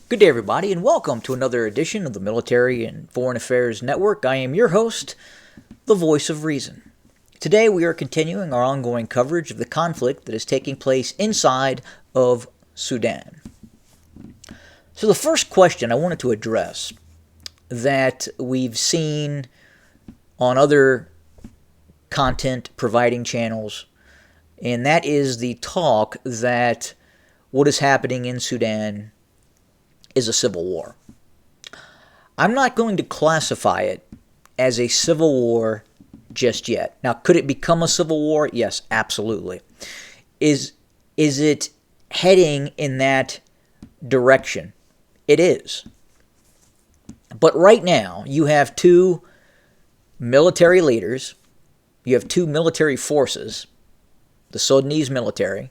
Good day, everybody, and welcome to another edition of the Military and Foreign Affairs Network. I am your host, the Voice of Reason. Today, we are continuing our ongoing coverage of the conflict that is taking place inside of Sudan. So, the first question I wanted to address that we've seen on other content providing channels, and that is the talk that what is happening in Sudan is a civil war. I'm not going to classify it as a civil war just yet. Now, could it become a civil war? Yes, absolutely. Is it heading in that direction? It is. But right now, you have two military leaders, you have two military forces, the Sudanese military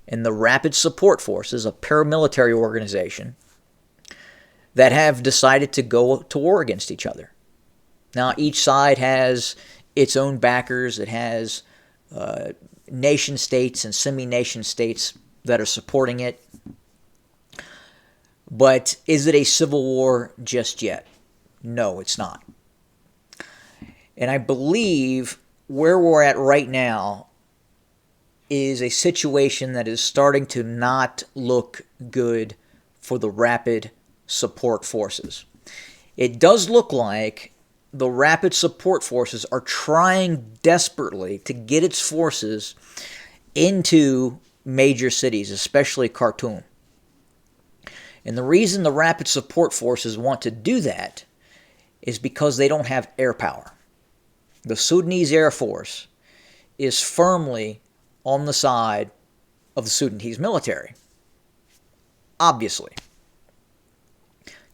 and the Rapid Support Forces, a paramilitary organization, that have decided to go to war against each other. Now, each side has its own backers. It has nation states and semi-nation states that are supporting it. But is it a civil war just yet? No, it's not. And I believe where we're at right now is a situation that is starting to not look good for the Rapid Support Forces. It does look like the Rapid Support Forces are trying desperately to get its forces into major cities, especially Khartoum. And the reason the Rapid Support Forces want to do that is because they don't have air power. The Sudanese Air-force is firmly on the side of the Sudanese military. Obviously.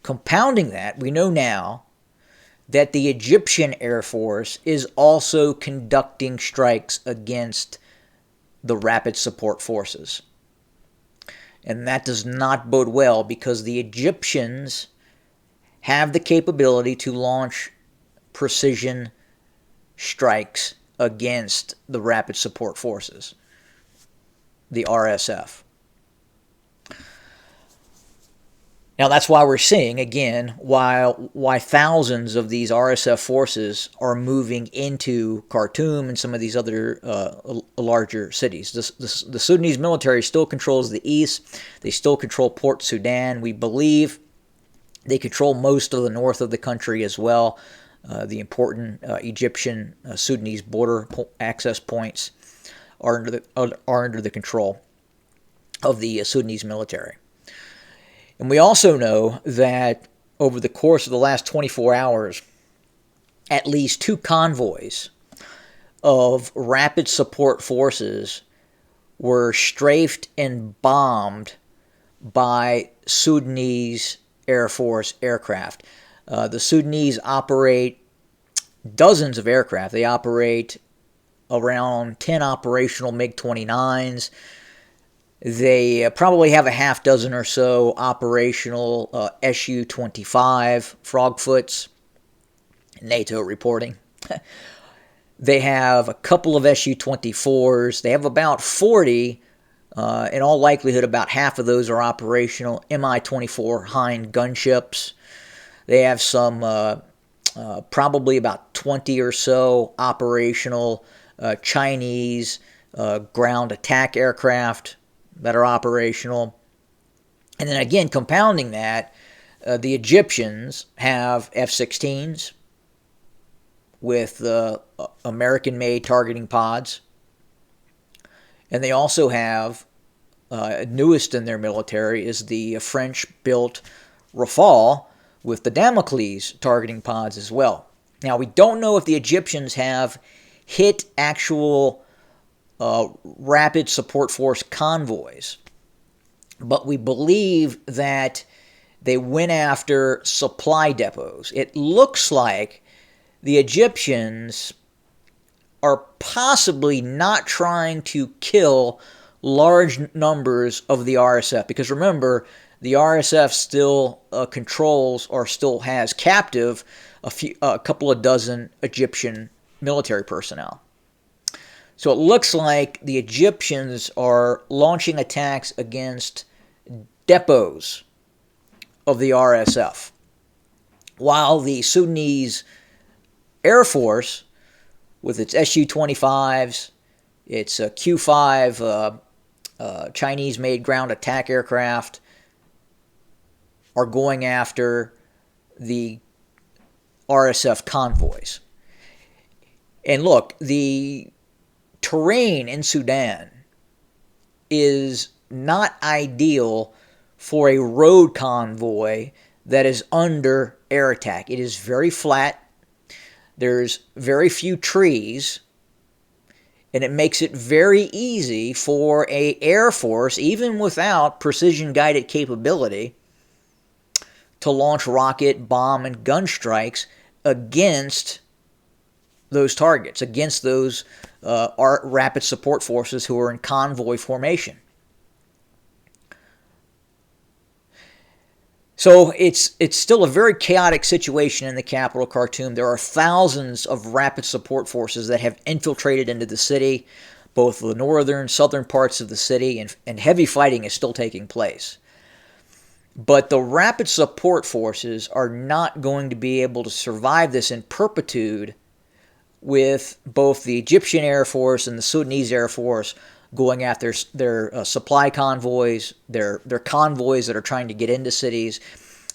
Compounding that, we know now that the Egyptian Air-force is also conducting strikes against the Rapid Support Forces. And that does not bode well because the Egyptians have the capability to launch precision strikes against the Rapid Support Forces, the RSF. Now, that's why we're seeing, again, why thousands of these RSF forces are moving into Khartoum and some of these other larger cities. The Sudanese military still controls the east. They still control Port Sudan. We believe they control most of the north of the country as well. The important Egyptian-Sudanese border access points are under the control of the Sudanese military. And we also know that over the course of the last 24 hours, at least two convoys of Rapid Support Forces were strafed and bombed by Sudanese Air Force aircraft. The Sudanese operate dozens of aircraft. They operate around 10 operational MiG-29s. They probably have a half dozen or so operational Su-25 Frogfoots, NATO reporting. They have a couple of Su-24s. They have about 40. In all likelihood, about half of those are operational Mi-24 Hind gunships. They have some, probably about 20 or so operational Chinese ground attack aircraft that are operational. And then again, compounding that, the Egyptians have F-16s with American-made targeting pods. And they also have, newest in their military, is the French-built Rafale with the Damocles targeting pods as well. Now, we don't know if the Egyptians have hit actual Rapid Support Force convoys, but we believe that they went after supply depots. It looks like the Egyptians are possibly not trying to kill large numbers of the RSF, because remember, the RSF still controls or still has captive a couple of dozen Egyptian military personnel. So it looks like the Egyptians are launching attacks against depots of the RSF, while the Sudanese Air Force, with its Su-25s, its Q-5 Chinese-made ground attack aircraft, are going after the RSF convoys. And look, the terrain in Sudan is not ideal for a road convoy that is under air attack. It is very flat. There's very few trees, and it makes it very easy for an Air Force, even without precision-guided capability, to launch rocket, bomb, and gun strikes against those targets, against those rapid support forces who are in convoy formation. So it's still a very chaotic situation in the capital, Khartoum. There are thousands of rapid support forces that have infiltrated into the city, both the northern, southern parts of the city, and heavy fighting is still taking place. But the rapid support forces are not going to be able to survive this in perpetuity with both the Egyptian Air Force and the Sudanese Air Force going after their supply convoys, their convoys that are trying to get into cities,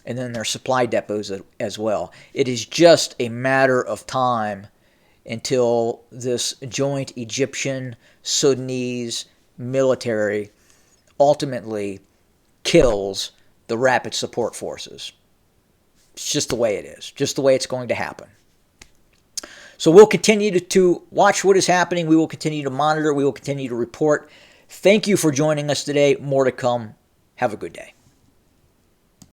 and then their supply depots as well. It is just a matter of time until this joint Egyptian-Sudanese military ultimately kills the rapid support forces. It's just the way it is, just the way it's going to happen. So we'll continue to watch what is happening. We will continue to monitor. We will continue to report. Thank you for joining us today. More to come. Have a good day.